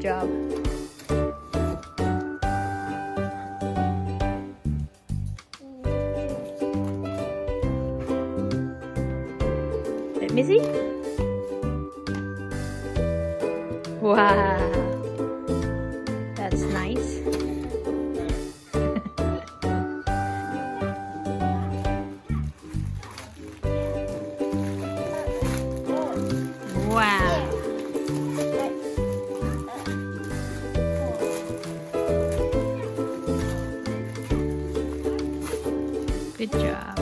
Good job. Let me see. Wow. That's nice. Wow. Good job.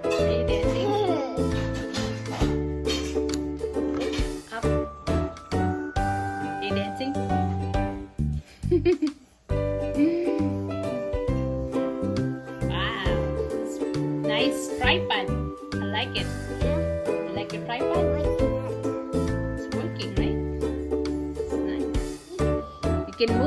Are you dancing? Up. Are you dancing? Wow. Nice tripod. I like it. You like your tripod? It's working, right? It's nice. You can move